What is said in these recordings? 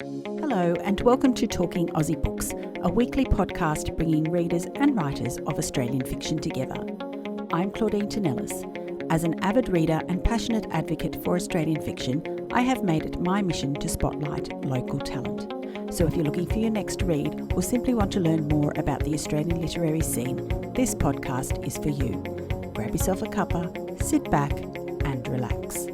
Hello and welcome to Talking Aussie Books, a weekly podcast bringing readers and writers of Australian fiction together. I'm Claudine Tonellis. As an avid reader and passionate advocate for Australian fiction, I have made it my mission to spotlight local talent. So if you're looking for your next read or simply want to learn more about the Australian literary scene, this podcast is for you. Grab yourself a cuppa, sit back and relax.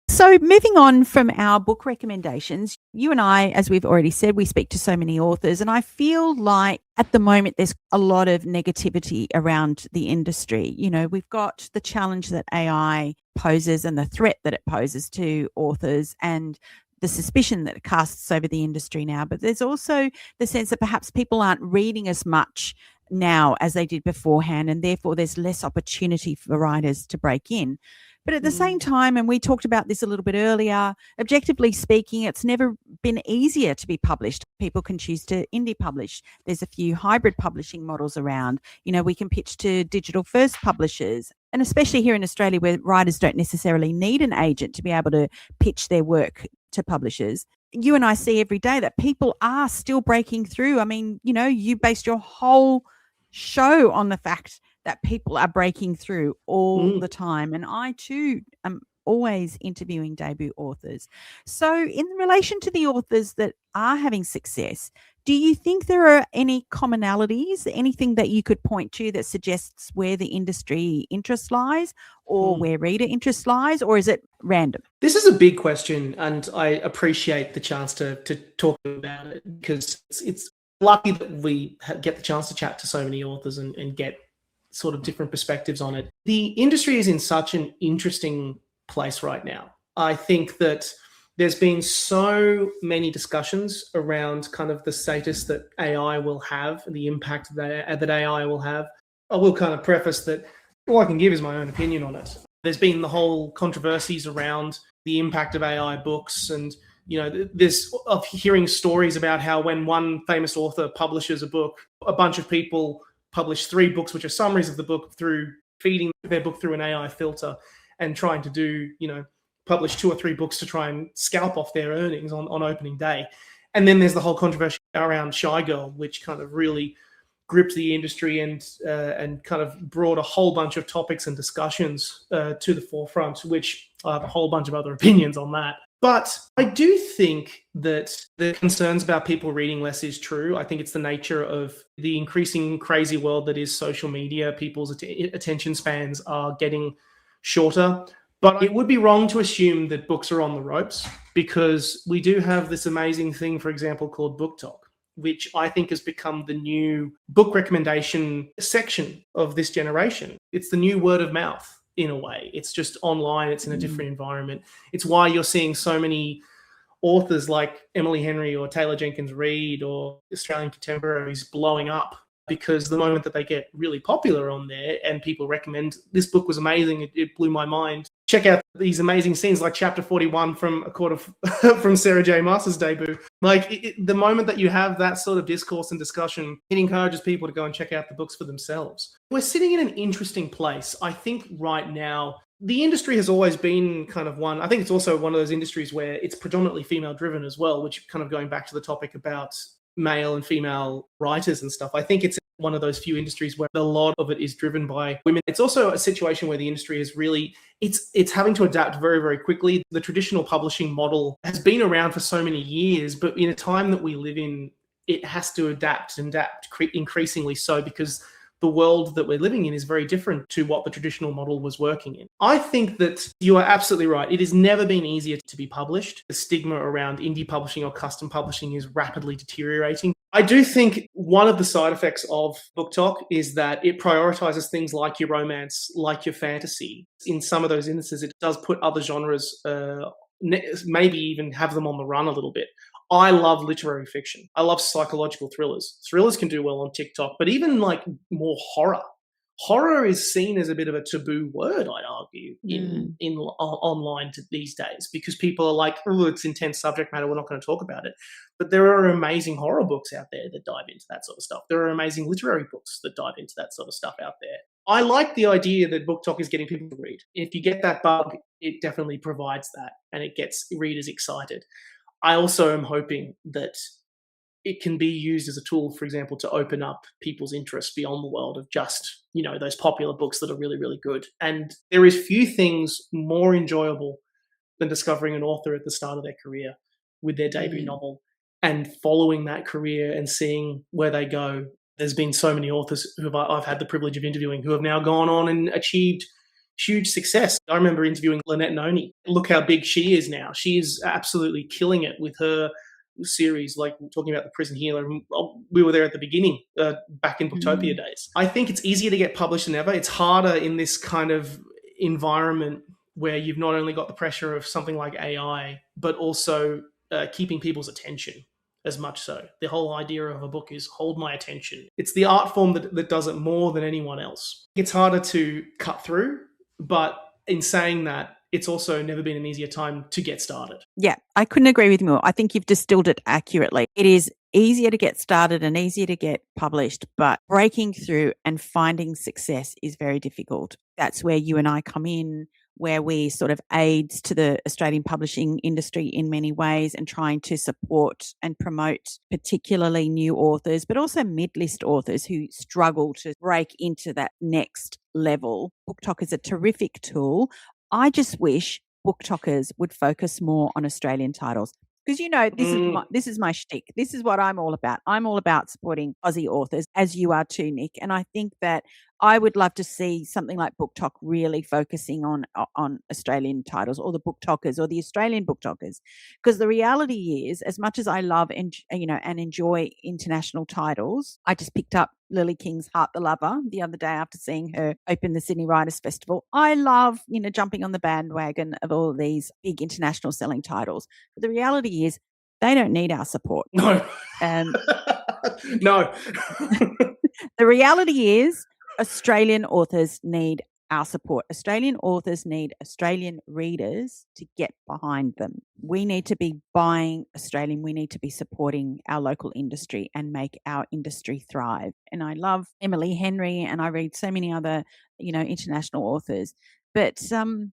So moving on from our book recommendations, you and I, as we've already said, we speak to so many authors, and I feel like at the moment there's a lot of negativity around the industry. You know, we've got the challenge that AI poses and the threat that it poses to authors and the suspicion that it casts over the industry now. But there's also the sense that perhaps people aren't reading as much now as they did beforehand, and therefore there's less opportunity for writers to break in. But at the same time, and we talked about this a little bit earlier, objectively speaking, it's never been easier to be published. People can choose to indie publish. There's a few hybrid publishing models around. You know, we can pitch to digital first publishers. And especially here in Australia, where writers don't necessarily need an agent to be able to pitch their work to publishers. You and I see every day that people are still breaking through. I mean, you know, you based your whole show on the fact that people are breaking through all the time. And I too am always interviewing debut authors. So in relation to the authors that are having success, do you think there are any commonalities, anything that you could point to that suggests where the industry interest lies or where reader interest lies, or is it random? This is a big question, and I appreciate the chance to talk about it because it's lucky that we get the chance to chat to so many authors and get sort of different perspectives on it. The industry is in such an interesting place right now. I think that there's been so many discussions around kind of the status that AI will have and the impact that AI will have. I will kind of preface that all I can give is my own opinion on it. There's been the whole controversies around the impact of AI books, and you know, there's of hearing stories about how when one famous author publishes a book, a bunch of people publish 3 books which are summaries of the book through feeding their book through an AI filter and trying to do, you know, publish 2 or 3 books to try and scalp off their earnings on opening day. And then there's the whole controversy around Shy Girl, which kind of really gripped the industry and kind of brought a whole bunch of topics and discussions to the forefront, which I have a whole bunch of other opinions on that. But I do think that the concerns about people reading less is true. I think it's the nature of the increasing crazy world that is social media. People's attention spans are getting shorter. But it would be wrong to assume that books are on the ropes, because we do have this amazing thing, for example, called Book Talk, which I think has become the new book recommendation section of this generation. It's the new word of mouth. In a way, it's just online, it's in a different environment. It's why you're seeing so many authors like Emily Henry or Taylor Jenkins Reid or Australian contemporaries blowing up, because the moment that they get really popular on there and people recommend, this book was amazing, it blew my mind, check out these amazing scenes like chapter 41 from A Court of from Sarah J. Maas's debut. Like the moment that you have that sort of discourse and discussion, it encourages people to go and check out the books for themselves. We're sitting in an interesting place. I think right now, the industry has always been kind of one, I think it's also one of those industries where it's predominantly female driven as well, which kind of going back to the topic about male and female writers and stuff. I think it's one of those few industries where a lot of it is driven by women. It's also a situation where the industry is really, it's having to adapt very, very quickly. The traditional publishing model has been around for so many years, but in a time that we live in, it has to adapt increasingly so, because the world that we're living in is very different to what the traditional model was working in. I think that you are absolutely right. It has never been easier to be published. The stigma around indie publishing or custom publishing is rapidly deteriorating. I do think one of the side effects of Book Talk is that it prioritizes things like your romance, like your fantasy. In some of those instances, it does put other genres, maybe even have them on the run a little bit. I love literary fiction. I love psychological thrillers. Thrillers can do well on TikTok, but even like more horror. Horror is seen as a bit of a taboo word, I'd argue, in online these days, because people are like, oh, it's intense subject matter, we're not going to talk about it. But there are amazing horror books out there that dive into that sort of stuff. There are amazing literary books that dive into that sort of stuff out there. I like the idea that BookTok is getting people to read. If you get that bug, it definitely provides that and it gets readers excited. I also am hoping that it can be used as a tool, for example, to open up people's interest beyond the world of just, those popular books that are really, really good. And there is few things more enjoyable than discovering an author at the start of their career with their debut novel and following that career and seeing where they go. There's been so many authors who I've had the privilege of interviewing who have now gone on and achieved huge success. I remember interviewing Lynette Noni. Look how big she is now. She is absolutely killing it with her series, like talking about The Prison Healer. We were there at the beginning, back in Booktopia days. I think it's easier to get published than ever. It's harder in this kind of environment where you've not only got the pressure of something like AI, but also keeping people's attention as much so. The whole idea of a book is hold my attention. It's the art form that does it more than anyone else. It's harder to cut through, but in saying that, it's also never been an easier time to get started. Yeah, I couldn't agree with you more. I think you've distilled it accurately. It is easier to get started and easier to get published, but breaking through and finding success is very difficult. That's where you and I come in, where we sort of aids to the Australian publishing industry in many ways and trying to support and promote particularly new authors, but also mid-list authors who struggle to break into that next level. BookTok is a terrific tool. I just wish BookTokers would focus more on Australian titles. Because, this is my shtick. This is what I'm all about. I'm all about supporting Aussie authors, as you are too, Nick. And I think that I would love to see something like BookTok really focusing on Australian titles, or the BookTokers, or the Australian BookTokers. Because the reality is, as much as I love and enjoy international titles, I just picked up Lily King's Heart the Lover the other day after seeing her open the Sydney Writers Festival. I love, jumping on the bandwagon of all of these big international selling titles. But the reality is they don't need our support. No. No. The reality is Australian authors need our support. Australian authors need Australian readers to get behind them. We need to be buying Australian. We need to be supporting our local industry and make our industry thrive. And I love Emily Henry, and I read so many other, international authors. But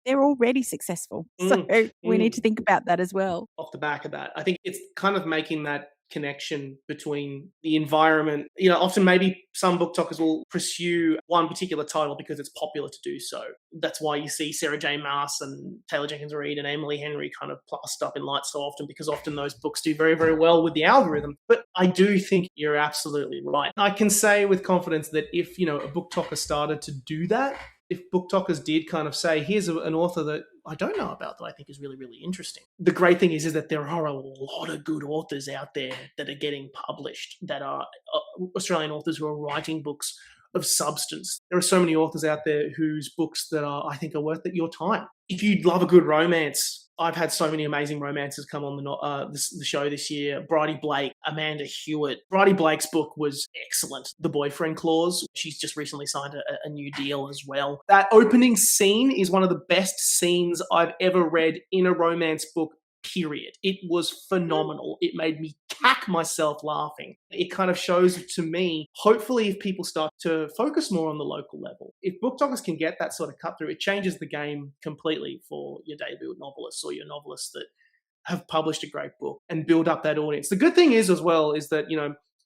they're already successful. So we need to think about that as well. Off the back of that, I think it's kind of making that connection between the environment. Often maybe some BookTokers will pursue one particular title because it's popular to do so. That's why you see Sarah J. Maas and Taylor Jenkins Reid and Emily Henry kind of plastered up in lights so often, because often those books do very, very well with the algorithm. But I do think you're absolutely right. I can say with confidence that if, a BookToker started to do that, if BookTokers did kind of say, here's an author that I don't know about that I think is really, really interesting. The great thing is that there are a lot of good authors out there that are getting published, that are Australian authors who are writing books of substance. There are so many authors out there whose books that I think are worth your time. If you love a good romance, I've had so many amazing romances come on the show this year. Bridie Blake, Amanda Hewitt. Bridie Blake's book was excellent. The Boyfriend Clause. She's just recently signed a new deal as well. That opening scene is one of the best scenes I've ever read in a romance book, period. It was phenomenal. It made me cack myself laughing. It kind of shows to me, hopefully, if people start to focus more on the local level, if BookTokers can get that sort of cut through, it changes the game completely for your debut novelists or your novelists that have published a great book and build up that audience. The good thing is as well is that,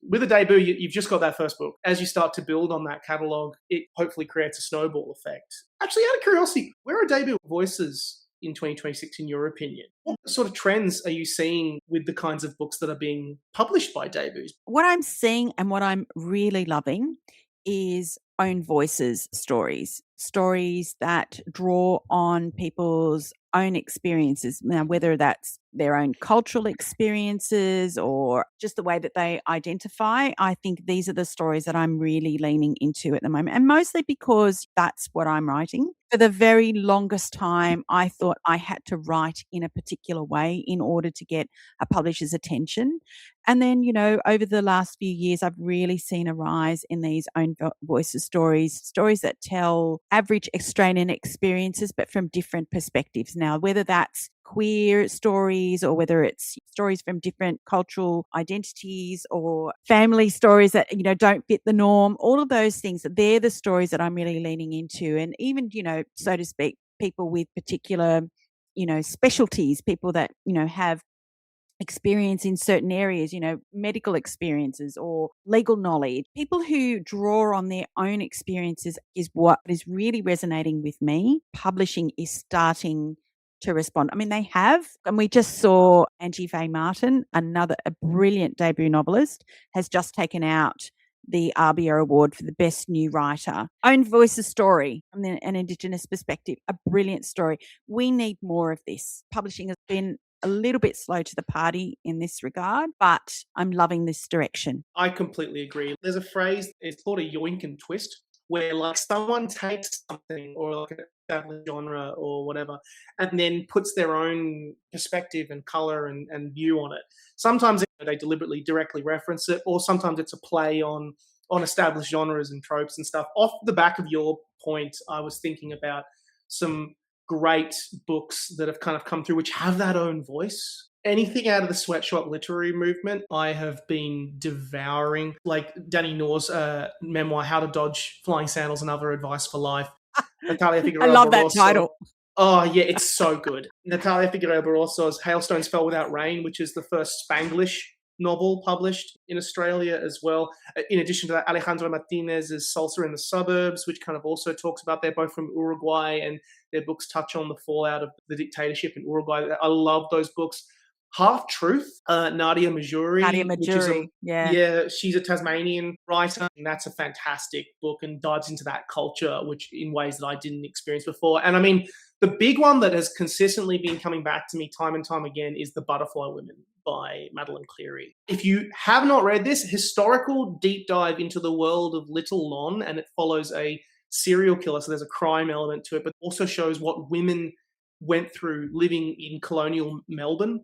with a debut, you've just got that first book. As you start to build on that catalogue, it hopefully creates a snowball effect. Actually, out of curiosity, where are debut voices in 2026, in your opinion? What sort of trends are you seeing with the kinds of books that are being published by debuts? What I'm seeing and what I'm really loving is own voices stories that draw on people's own experiences. Now, whether that's their own cultural experiences or just the way that they identify, I think these are the stories that I'm really leaning into at the moment. And mostly because that's what I'm writing. For the very longest time, I thought I had to write in a particular way in order to get a publisher's attention. And then, over the last few years, I've really seen a rise in these own voices stories that tell average Australian experiences, but from different perspectives. now, whether that's queer stories or whether it's stories from different cultural identities or family stories that, don't fit the norm. All of those things, they're the stories that I'm really leaning into. And even, so to speak, people with particular, specialties, people that, have experience in certain areas, medical experiences or legal knowledge. People who draw on their own experiences is what is really resonating with me. Publishing is starting to respond. I mean, they have, and we just saw Angie Faye Martin, a brilliant debut novelist, has just taken out the ARBIA Award for the Best New Writer. Own voice, a story from an Indigenous perspective, a brilliant story. We need more of this. Publishing has been a little bit slow to the party in this regard, but I'm loving this direction. I completely agree. There's a phrase, it's called a yoink and twist, where like someone takes something or like an established genre or whatever, and then puts their own perspective and color and view on it. Sometimes they deliberately directly reference it, or sometimes it's a play on established genres and tropes and stuff. Off the back of your point, I was thinking about some great books that have kind of come through which have that own voice. Anything out of the sweatshop literary movement, I have been devouring. Like Danny Nor's memoir, How to Dodge Flying Sandals and Other Advice for Life. Natalia Figueroa. I love that title. Oh, yeah, it's so good. Natalia Figueroa Barroso's Hailstones Fell Without Rain, which is the first Spanglish novel published in Australia as well. In addition to that, Alejandro Martinez's Salsa in the Suburbs, which kind of also talks about, they're both from Uruguay, and their books touch on the fallout of the dictatorship in Uruguay. I love those books. Half Truth, Nadia Majuri. Yeah, she's a Tasmanian writer, and that's a fantastic book and dives into that culture, which in ways that I didn't experience before. And I mean, the big one that has consistently been coming back to me time and time again is The Butterfly Women by Madeline Cleary. If you have not read this, historical deep dive into the world of Little Lon, and it follows a serial killer, so there's a crime element to it, but also shows what women went through living in colonial Melbourne.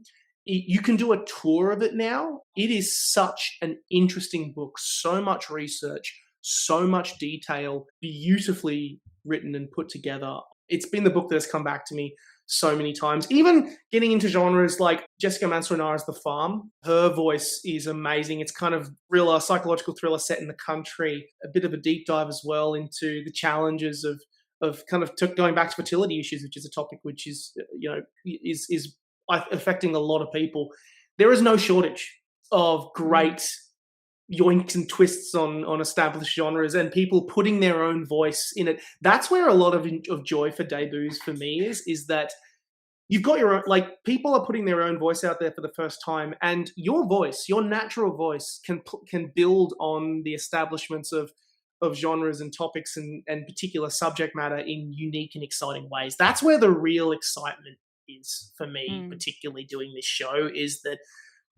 You can do a tour of it now. It is such an interesting book, so much research, so much detail, beautifully written and put together. It's been the book that has come back to me so many times. Even getting into genres like Jessica Mansour-Nara's The Farm, her voice is amazing. It's kind of thriller, psychological thriller set in the country, a bit of a deep dive as well into the challenges of kind of going back to fertility issues, which is a topic which is affecting a lot of people. There is no shortage of great yoinks and twists on established genres and people putting their own voice in it. That's where a lot of joy for debuts for me is that you've got your own, like, people are putting their own voice out there for the first time, and your voice, your natural voice can build on the establishments of genres and topics and particular subject matter in unique and exciting ways. That's where the real excitement is for me, particularly doing this show, is that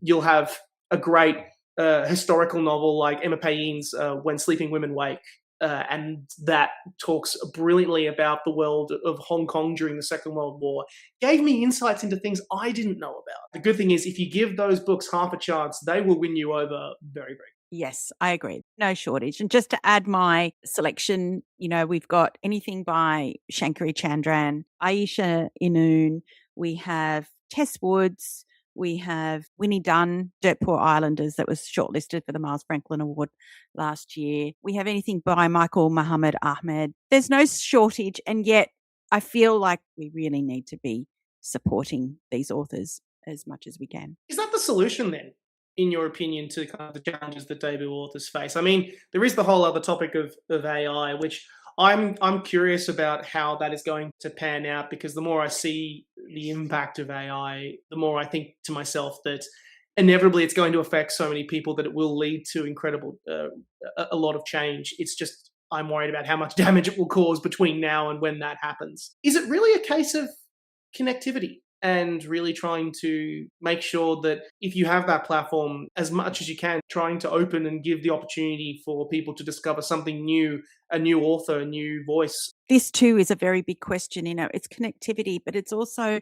you'll have a great historical novel like Emma Payne's When Sleeping Women Wake, and that talks brilliantly about the world of Hong Kong during the Second World War, gave me insights into things I didn't know about. The good thing is, if you give those books half a chance, they will win you over very, very. Yes, I agree. No shortage. And just to add my selection, we've got anything by Shankari Chandran, Aisha Inoon, we have Tess Woods, we have Winnie Dunn, Dirt Poor Islanders, that was shortlisted for the Miles Franklin Award last year. We have anything by Michael Muhammad Ahmed. There's no shortage, and yet I feel like we really need to be supporting these authors as much as we can. Is that the solution then, in your opinion, to kind of the challenges that debut authors face? I mean, there is the whole other topic of AI, which I'm curious about how that is going to pan out, because the more I see the impact of AI, the more I think to myself that inevitably it's going to affect so many people that it will lead to incredible, a lot of change. It's just, I'm worried about how much damage it will cause between now and when that happens. Is it really a case of connectivity and really trying to make sure that if you have that platform, as much as you can, trying to open and give the opportunity for people to discover something new, a new author, a new voice? This too is a very big question. It's connectivity, but it's also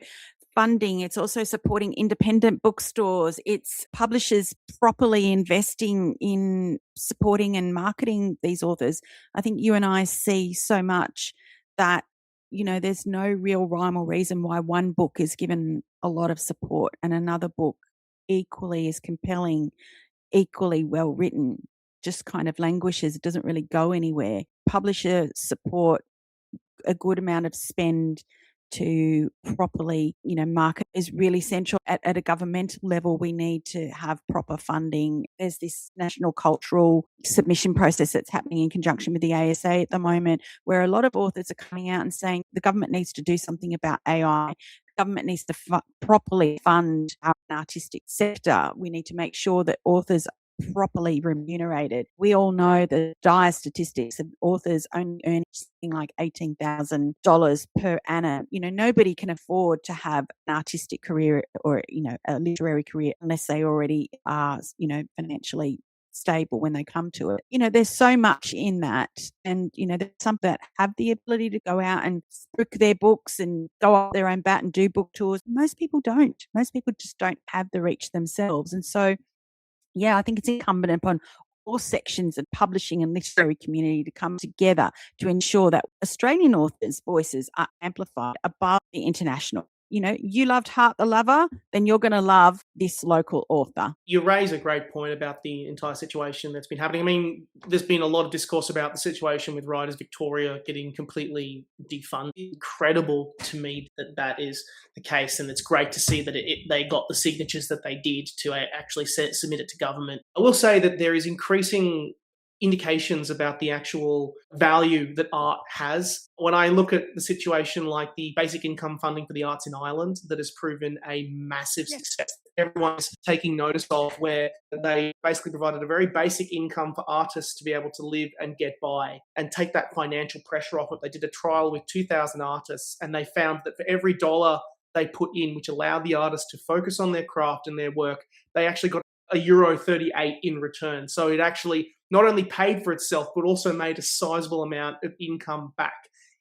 funding. It's also supporting independent bookstores. It's publishers properly investing in supporting and marketing these authors. I think you and I see so much that there's no real rhyme or reason why one book is given a lot of support and another book equally as compelling, equally well written, just kind of languishes. It doesn't really go anywhere. Publisher support, a good amount of spend to properly, market is really central. At a governmental level, we need to have proper funding. There's this national cultural submission process that's happening in conjunction with the ASA at the moment, where a lot of authors are coming out and saying the government needs to do something about AI. The government needs to properly fund our artistic sector. We need to make sure that authors properly remunerated. We all know the dire statistics of authors only earning something like $18,000 per annum. Nobody can afford to have an artistic career or, a literary career unless they already are, financially stable when they come to it. There's so much in that. And, there's some that have the ability to go out and book their books and go up their own bat and do book tours. Most people don't. Most people just don't have the reach themselves. And so, I think it's incumbent upon all sections of publishing and literary community to come together to ensure that Australian authors' voices are amplified above the international. You loved Heart the Lover, then you're going to love this local author. You raise a great point about the entire situation that's been happening. I mean, there's been a lot of discourse about the situation with Writers Victoria getting completely defunded. Incredible to me that is the case, and it's great to see that they got the signatures that they did to actually submit it to government. I will say that there is increasing indications about the actual value that art has. When I look at the situation like the basic income funding for the arts in Ireland, that has proven a massive success. Everyone's taking notice of, where they basically provided a very basic income for artists to be able to live and get by and take that financial pressure off it. They did a trial with 2,000 artists, and they found that for every dollar they put in, which allowed the artists to focus on their craft and their work, they actually got €38 in return. So it actually not only paid for itself, but also made a sizable amount of income back,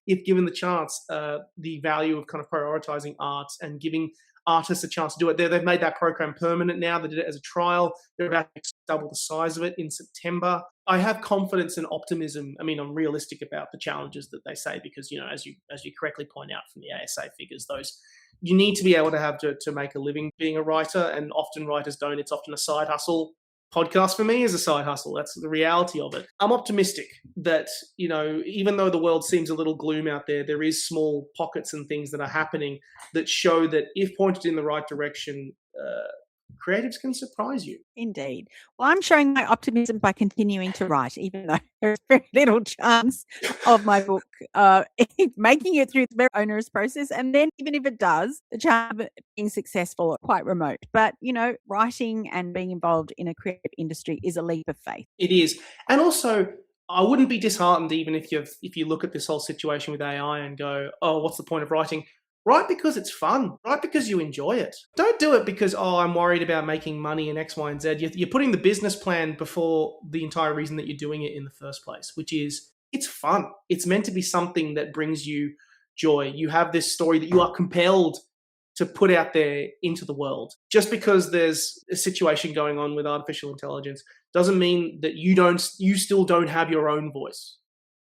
if given the chance. The value of kind of prioritizing arts and giving artists a chance to do it. They've made that program permanent now. They did it as a trial. They're about to double the size of it in September. I have confidence and optimism. I mean, I'm realistic about the challenges that they say, because, as you correctly point out from the ASA figures, those you need to be able to have to make a living being a writer, and often writers don't. It's often a side hustle. Podcast for me is a side hustle. That's the reality of it. I'm optimistic that, even though the world seems a little gloom out there, there is small pockets and things that are happening that show that if pointed in the right direction, creatives can surprise you. Indeed. Well, I'm showing my optimism by continuing to write, even though there's very little chance of my book making it through the very onerous process. And then even if it does, the chance of it being successful are quite remote. But, writing and being involved in a creative industry is a leap of faith. It is. And also, I wouldn't be disheartened even if you look at this whole situation with AI and go, oh, what's the point of writing? Write because it's fun. Write because you enjoy it. Don't do it because, I'm worried about making money in X, Y, and Z. You're putting the business plan before the entire reason that you're doing it in the first place, which is it's fun. It's meant to be something that brings you joy. You have this story that you are compelled to put out there into the world. Just because there's a situation going on with artificial intelligence doesn't mean that you still don't have your own voice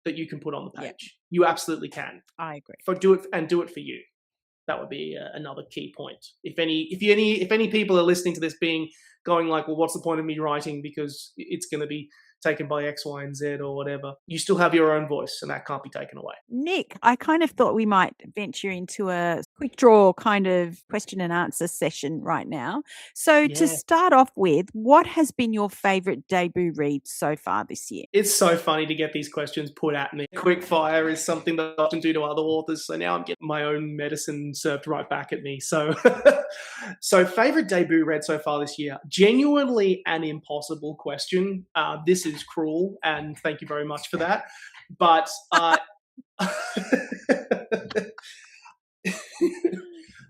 that you can put on the page. Yep. You absolutely can. I agree. Do it for you. That would be another key point. If any people are listening to this going like, well, what's the point of me writing because it's going to be taken by X, Y, and Z or whatever, you still have your own voice, and that can't be taken away. Nick, I kind of thought we might venture into a quick draw kind of question and answer session right now. So to start off with, what has been your favourite debut read so far this year? It's so funny to get these questions put at me. Quick fire is something that I often do to other authors, so now I'm getting my own medicine served right back at me. So, favourite debut read so far this year? Genuinely an impossible question. This is cruel, and thank you very much for that. But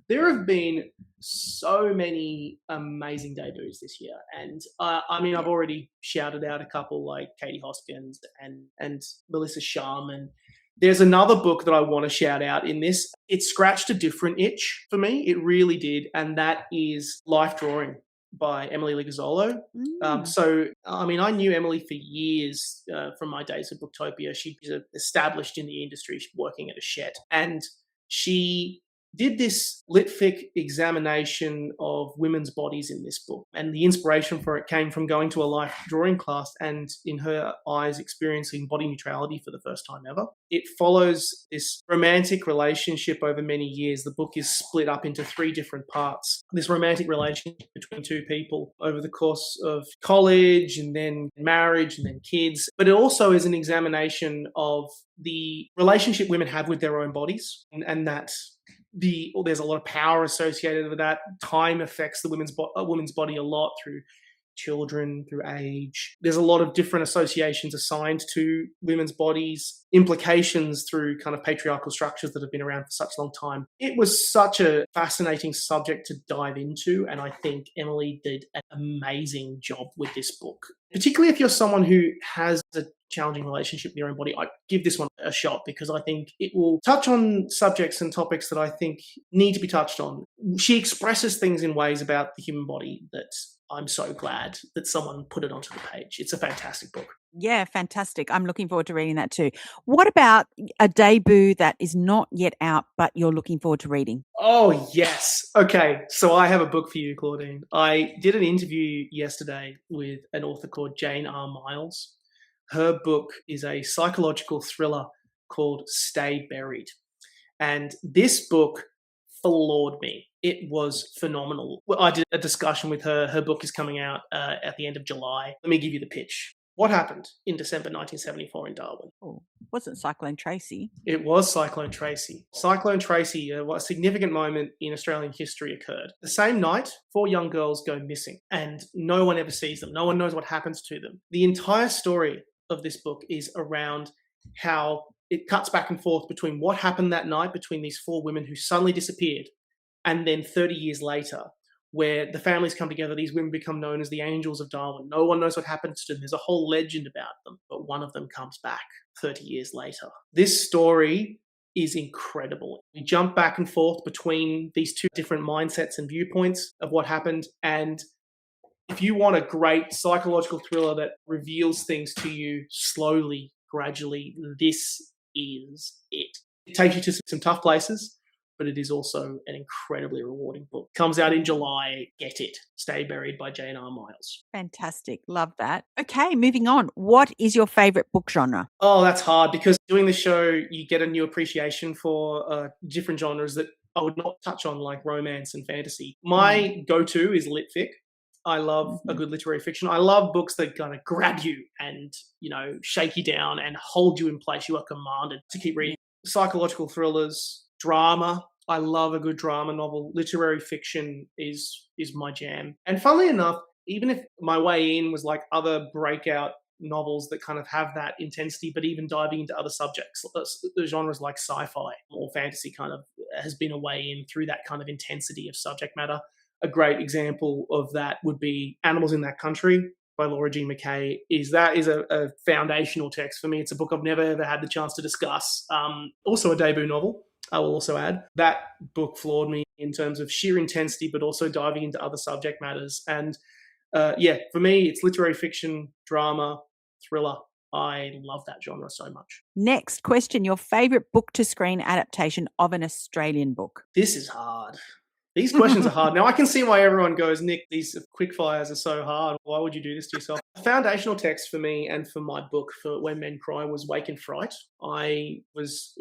there have been so many amazing debuts this year, and I've already shouted out a couple like Katie Hoskins and Melissa Sharman. There's another book that I want to shout out in this. It scratched a different itch for me. It really did, and that is Life Drawing by Emily Ligazzolo. Mm. So, I mean, I knew Emily for years from my days at Booktopia. She's established in the industry, working at a shed. And she did this litfic examination of women's bodies in this book. And the inspiration for it came from going to a life drawing class and, in her eyes, experiencing body neutrality for the first time ever. It follows this romantic relationship over many years. The book is split up into 3 different parts. This romantic relationship between 2 people over the course of college and then marriage and then kids. But it also is an examination of the relationship women have with their own bodies, and that there's a lot of power associated with that. Time affects the woman's body a lot through children, through age. There's a lot of different associations assigned to women's bodies, implications through kind of patriarchal structures that have been around for such a long time. It was such a fascinating subject to dive into, and I think Emily did an amazing job with this book. Particularly if you're someone who has a challenging relationship with your own body, I'd give this one a shot because I think it will touch on subjects and topics that I think need to be touched on. She expresses things in ways about the human body that I'm so glad that someone put it onto the page. It's a fantastic book. Yeah, fantastic. I'm looking forward to reading that too. What about a debut that is not yet out, but you're looking forward to reading? Oh, yes. Okay, so I have a book for you, Claudine. I did an interview yesterday with an author called Jane R. Miles. Her book is a psychological thriller called Stay Buried. And this book floored me. It was phenomenal. I did a discussion with her. Her book is coming out at the end of July. Let me give you the pitch. What happened in December 1974 in Darwin? Oh, wasn't Cyclone Tracy? It was Cyclone Tracy. Cyclone Tracy, a significant moment in Australian history occurred. The same night, 4 young girls go missing and no one ever sees them. No one knows what happens to them. The entire story of this book is around how it cuts back and forth between what happened that night between these 4 women who suddenly disappeared, and then 30 years later, where the families come together, these women become known as the angels of Darwin. No one knows what happens to them. There's a whole legend about them, but one of them comes back 30 years later. This story is incredible. We jump back and forth between these 2 different mindsets and viewpoints of what happened. And if you want a great psychological thriller that reveals things to you slowly, gradually, this is it. It takes you to some tough places, but it is also an incredibly rewarding book. Comes out in July. Get it. Stay Buried by Jane R. Miles. Fantastic. Love that. Okay, moving on. What is your favorite book genre? Oh, that's hard because doing the show, you get a new appreciation for different genres that I would not touch on, like romance and fantasy. My go-to is litfic. I love a good literary fiction. I love books that kind of grab you and, shake you down and hold you in place. You are commanded to keep reading. Psychological thrillers, drama. I love a good drama novel. Literary fiction is my jam. And funnily enough, even if my way in was like other breakout novels that kind of have that intensity, but even diving into other subjects, the genres like sci-fi or fantasy kind of has been a way in through that kind of intensity of subject matter. A great example of that would be Animals in That Country by Laura Jean McKay. That is a foundational text for me. It's a book I've never ever had the chance to discuss. Also a debut novel, I will also add. That book floored me in terms of sheer intensity, but also diving into other subject matters. And for me, it's literary fiction, drama, thriller. I love that genre so much. Next question, your favorite book to screen adaptation of an Australian book? This is hard. These questions are hard. Now, I can see why everyone goes, Nick, these quick fires are so hard. Why would you do this to yourself? The foundational text for me and for my book, for When Men Cry, was Wake in Fright. I was,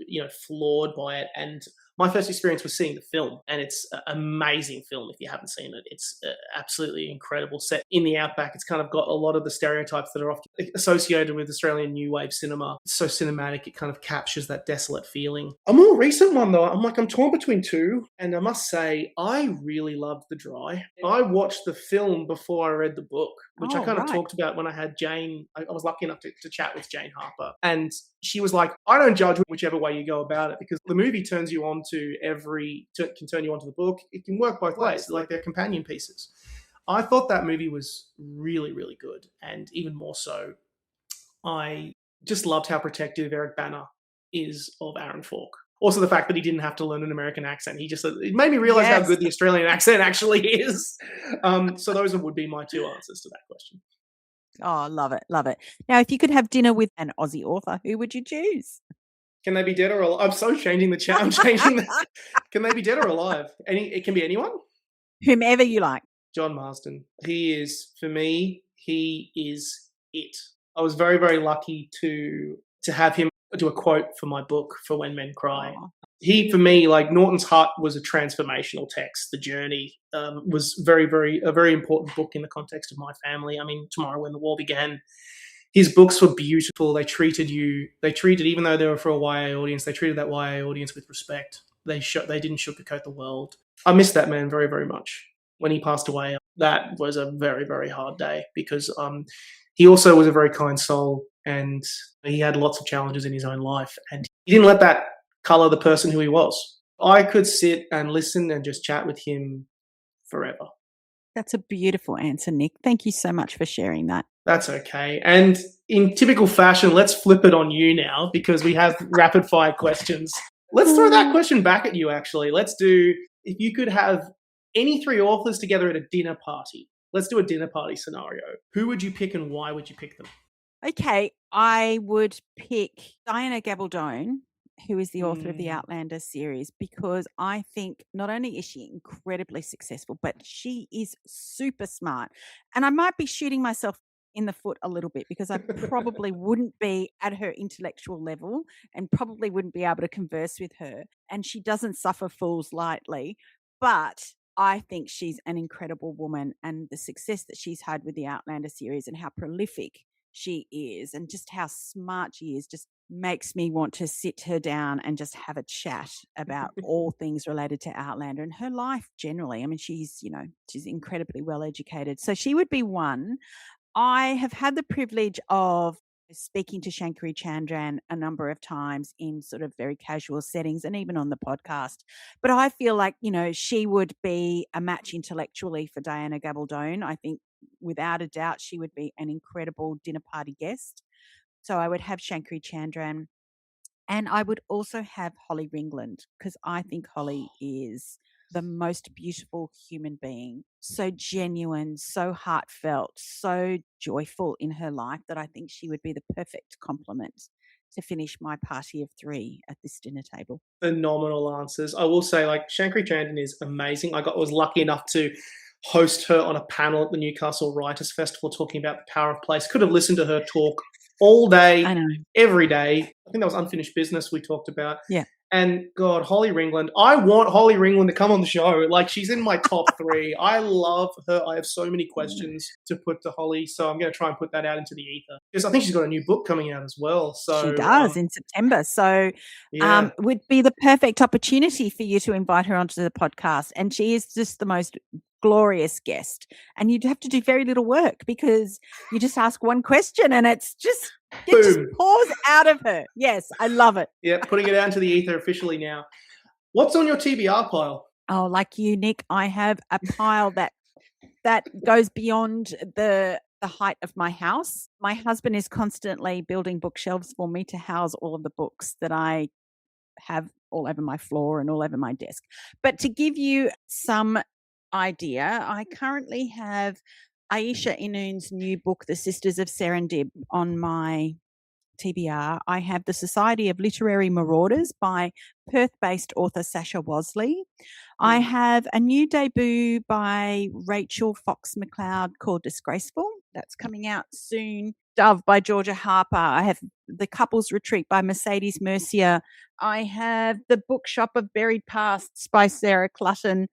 floored by it. And my first experience was seeing the film, and it's an amazing film if you haven't seen it. It's absolutely incredible. Set in the outback, it's kind of got a lot of the stereotypes that are often associated with Australian new wave cinema. It's so cinematic, it kind of captures that desolate feeling. A more recent one, though, I'm torn between 2, and I must say, I really loved The Dry. I watched the film before I read the book, which I kind of talked about when I had Jane. I was lucky enough to chat with Jane Harper, and she was like, I don't judge whichever way you go about it, because the movie turns you on to can turn you onto the book. It can work both ways, like they're companion pieces. I thought that movie was really, really good. And even more so, I just loved how protective Eric Bana is of Aaron Falk. Also, the fact that he didn't have to learn an American accent. It made me realize how Yes. good the Australian accent actually is. So those would be my two answers to that question. Oh, love it. Love it. Now, if you could have dinner with an Aussie author, who would you choose? Can they be dead or alive? I'm so changing the chat. I'm changing the. Can they be dead or alive? It can be anyone. Whomever you like. John Marsden. He is, for me, he is it. I was very, very lucky to have him do a quote for my book, For When Men Cry. Oh. He, for me, like Norton's Hut was a transformational text. The Journey was a very important book in the context of my family. I mean, Tomorrow When the War Began. His books were beautiful. They treated, even though they were for a YA audience, they treated that YA audience with respect. They didn't sugarcoat the world. I miss that man very, very much. When he passed away, that was a very, very hard day because he also was a very kind soul and he had lots of challenges in his own life. And he didn't let that color the person who he was. I could sit and listen and just chat with him forever. That's a beautiful answer, Nick. Thank you so much for sharing that. That's okay. And in typical fashion, let's flip it on you now because we have rapid fire questions. Let's throw that question back at you, actually. Let's do, if you could have any three authors together at a dinner party. Let's do a dinner party scenario. Who would you pick and why would you pick them? Okay, I would pick Diana Gabaldon, who is the author of the Outlander series, because I think not only is she incredibly successful, but she is super smart. And I might be shooting myself in the foot a little bit because I probably wouldn't be at her intellectual level and probably wouldn't be able to converse with her. And she doesn't suffer fools lightly, but I think she's an incredible woman, and the success that she's had with the Outlander series and how prolific she is and just how smart she is just makes me want to sit her down and just have a chat about all things related to Outlander and her life generally. I mean, she's incredibly well educated. So she would be one. I have had the privilege of speaking to Shankari Chandran a number of times in sort of very casual settings and even on the podcast. But I feel like, she would be a match intellectually for Diana Gabaldon. I think without a doubt, she would be an incredible dinner party guest. So I would have Shankari Chandran. And I would also have Holly Ringland because I think Holly is the most beautiful human being, so genuine, so heartfelt, so joyful in her life that I think she would be the perfect complement to finish my party of three at this dinner table. Phenomenal answers. I will say, like, Shankari Chandran is amazing. I was lucky enough to host her on a panel at the Newcastle Writers Festival talking about the power of place. Could have listened to her talk all day, every day. I think that was Unfinished Business we talked about. Yeah. And God, Holly Ringland. I want Holly Ringland to come on the show. Like, she's in my top three. I love her. I have so many questions to put to Holly, so I'm going to try and put that out into the ether. Because I think she's got a new book coming out as well. So she does in September. So would be the perfect opportunity for you to invite her onto the podcast. And she is just the most glorious guest. And you'd have to do very little work because you just ask one question and it just pours out of her. Yes, I love it. Yeah, putting it out into the ether officially now. What's on your TBR pile? Oh, like you, Nick, I have a pile that goes beyond the height of my house. My husband is constantly building bookshelves for me to house all of the books that I have all over my floor and all over my desk. But to give you some idea, I currently have Aisha Inun's new book, The Sisters of Serendib, on my TBR. I have The Society of Literary Marauders by Perth-based author Sasha Wasley. I have a new debut by Rachel Fox McLeod called Disgraceful. That's coming out soon. Dove by Georgia Harper. I have The Couples Retreat by Mercedes Mercier. I have The Bookshop of Buried Pasts by Sarah Clutton.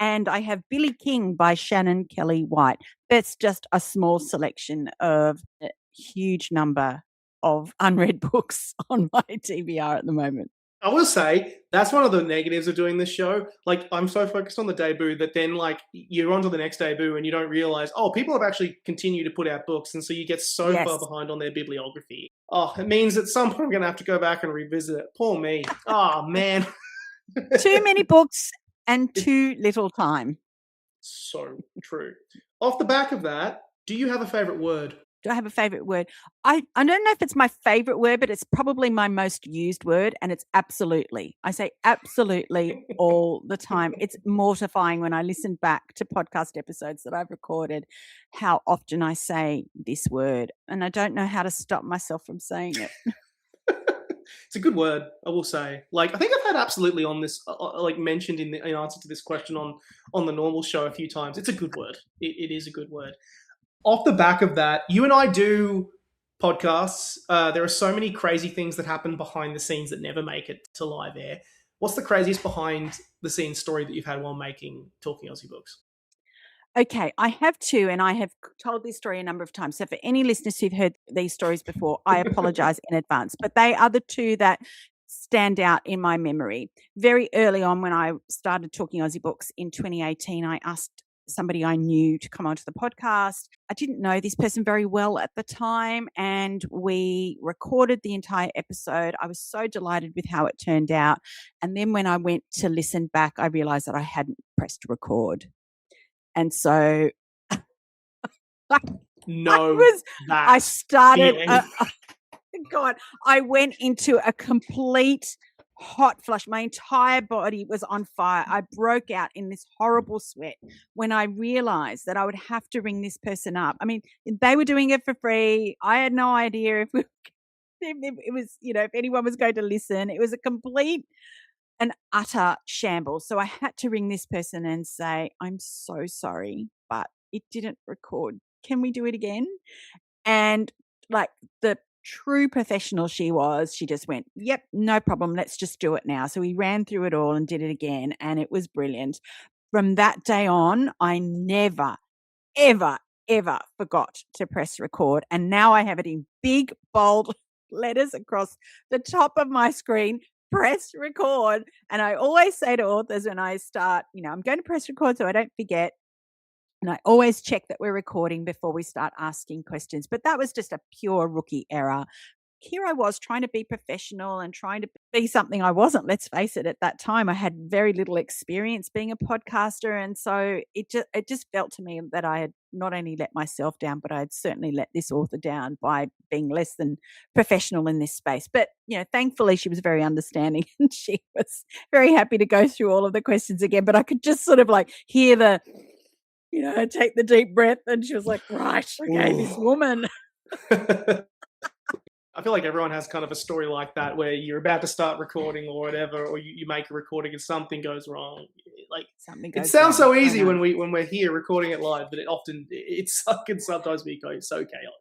And I have Billy King by Shannon Kelly White. That's just a small selection of a huge number of unread books on my TBR at the moment. I will say that's one of the negatives of doing this show. Like, I'm so focused on the debut that then, like, you're on to the next debut and you don't realize, people have actually continued to put out books. And so you get so far behind on their bibliography. Oh, it means at some point I'm going to have to go back and revisit it. Poor me. Oh, man. Too many books and too little time. So true. Off the back of that, do you have a favorite word? Do I have a favorite word? I don't know if it's my favorite word, but it's probably my most used word, and it's absolutely. I say absolutely all the time. It's mortifying when I listen back to podcast episodes that I've recorded, how often I say this word, and I don't know how to stop myself from saying it. It's a good word, I will say. Like, I think I've had absolutely on this, like mentioned in answer to this question on the normal show a few times. It's a good word. It is a good word. Off the back of that, you and I do podcasts. There are so many crazy things that happen behind the scenes that never make it to live air. What's the craziest behind the scenes story that you've had while making Talking Aussie Books? Okay, I have two, and I have told this story a number of times. So for any listeners who've heard these stories before, I apologize in advance. But they are the two that stand out in my memory. Very early on, when I started Talking Aussie Books in 2018, I asked somebody I knew to come onto the podcast. I didn't know this person very well at the time, and we recorded the entire episode. I was so delighted with how it turned out. And then when I went to listen back, I realized that I hadn't pressed record. And so No, I started, feeling. God, I went into a complete hot flush. My entire body was on fire. I broke out in this horrible sweat when I realized that I would have to ring this person up. I mean, they were doing it for free. I had no idea if it was, if anyone was going to listen. It was a complete and utter shambles. So I had to ring this person and say, I'm so sorry, but it didn't record. Can we do it again? And like the true professional she was, she just went, yep, no problem. Let's just do it now. So we ran through it all and did it again. And it was brilliant. From that day on, I never, ever, ever forgot to press record. And now I have it in big, bold letters across the top of my screen. Press record. And I always say to authors when I start, I'm going to press record so I don't forget. And I always check that we're recording before we start asking questions. But that was just a pure rookie error. Here I was trying to be professional and trying to be something I wasn't. Let's face it, at that time I had very little experience being a podcaster. And so it just felt to me that I had not only let myself down, but I had certainly let this author down by being less than professional in this space. But, thankfully she was very understanding and she was very happy to go through all of the questions again. But I could just sort of like hear the, take the deep breath. And she was like, right, okay, this woman. I feel like everyone has kind of a story like that where you're about to start recording or whatever, or you make a recording and something goes wrong. Like Something goes it sounds wrong. so easy when we're here recording it live, but it can sometimes be so chaotic.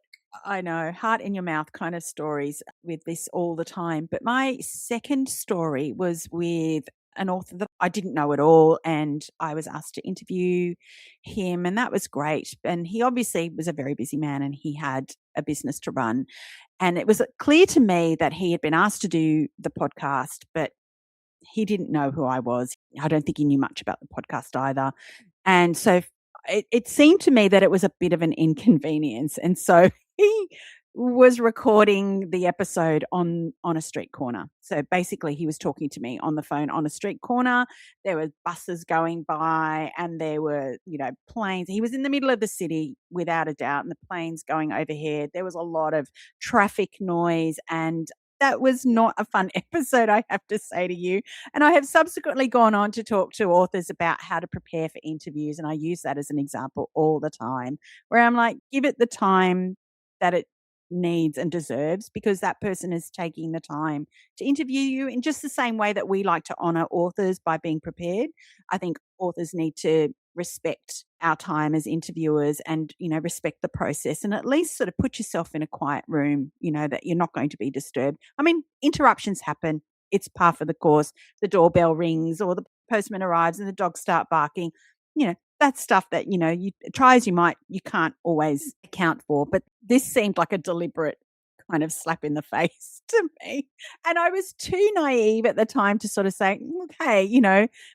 I know, heart in your mouth kind of stories with this all the time. But my second story was with an author that I didn't know at all, and I was asked to interview him, and that was great. And he obviously was a very busy man and he had a business to run. And it was clear to me that he had been asked to do the podcast, but he didn't know who I was. I don't think he knew much about the podcast either. And so it seemed to me that it was a bit of an inconvenience. And so he was recording the episode on a street corner. So basically he was talking to me on the phone on a street corner. There were buses going by and there were, planes. He was in the middle of the city without a doubt, and the planes going overhead. There was a lot of traffic noise, and that was not a fun episode, I have to say to you. And I have subsequently gone on to talk to authors about how to prepare for interviews. And I use that as an example all the time, where I'm like, give it the time that it needs and deserves, because that person is taking the time to interview you in just the same way that we like to honor authors by being prepared. I think authors need to respect our time as interviewers and, respect the process, and at least sort of put yourself in a quiet room, that you're not going to be disturbed. I mean, interruptions happen. It's par for the course. The doorbell rings or the postman arrives and the dogs start barking. That's stuff that, you try as you might, you can't always account for. But this seemed like a deliberate kind of slap in the face to me. And I was too naive at the time to sort of say, okay,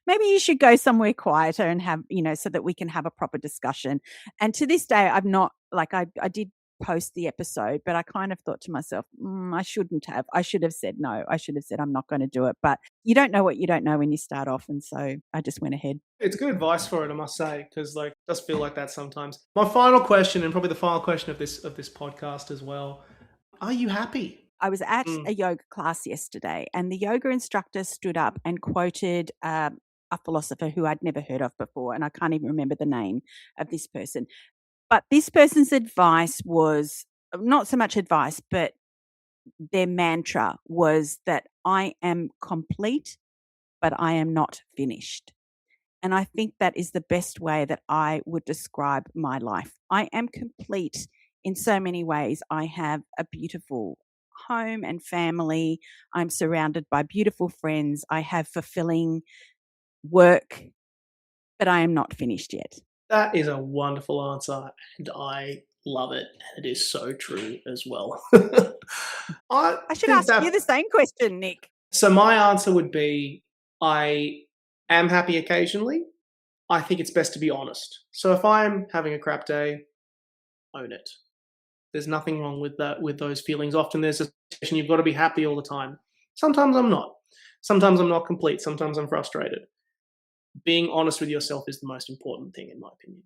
maybe you should go somewhere quieter and have, so that we can have a proper discussion. And to this day, I've not, like I did post the episode, but I kind of thought to myself, I shouldn't have. I should have said no. I should have said I'm not going to do it. But you don't know what you don't know when you start off. And so I just went ahead. It's good advice for it, I must say, because like it does feel like that sometimes. My final question, and probably the final question of this podcast as well. Are you happy? I was at a yoga class yesterday, and the yoga instructor stood up and quoted a philosopher who I'd never heard of before, and I can't even remember the name of this person. But this person's advice was not so much advice, but their mantra was that I am complete, but I am not finished. And I think that is the best way that I would describe my life. I am complete in so many ways. I have a beautiful home and family. I'm surrounded by beautiful friends. I have fulfilling work, but I am not finished yet. That is a wonderful answer, and I love it. And it is so true as well. I should ask you the same question, Nick. So my answer would be, I am happy occasionally. I think it's best to be honest. So if I'm having a crap day, own it. There's nothing wrong with that, with those feelings. Often there's a situation you've got to be happy all the time. Sometimes I'm not. Sometimes I'm not complete. Sometimes I'm frustrated. Being honest with yourself is the most important thing, in my opinion.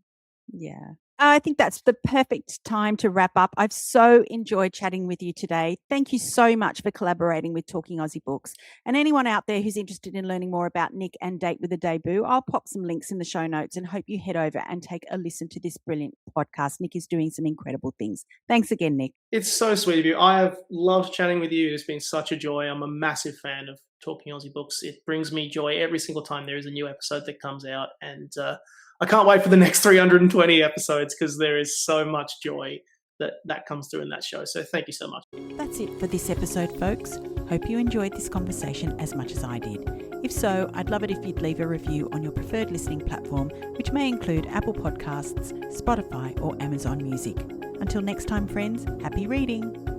Yeah. I think that's the perfect time to wrap up. I've so enjoyed chatting with you today. Thank you so much for collaborating with Talking Aussie Books. And anyone out there who's interested in learning more about Nick and Date with a Debut, I'll pop some links in the show notes and hope you head over and take a listen to this brilliant podcast. Nick is doing some incredible things. Thanks again, Nick. It's so sweet of you. I have loved chatting with you. It's been such a joy. I'm a massive fan of Talking Aussie Books. It brings me joy every single time there is a new episode that comes out. And I can't wait for the next 320 episodes because there is so much joy that comes through in that show. So thank you so much. That's it for this episode, folks. Hope you enjoyed this conversation as much as I did. If so, I'd love it if you'd leave a review on your preferred listening platform, which may include Apple Podcasts, Spotify, or Amazon Music. Until next time, friends, happy reading.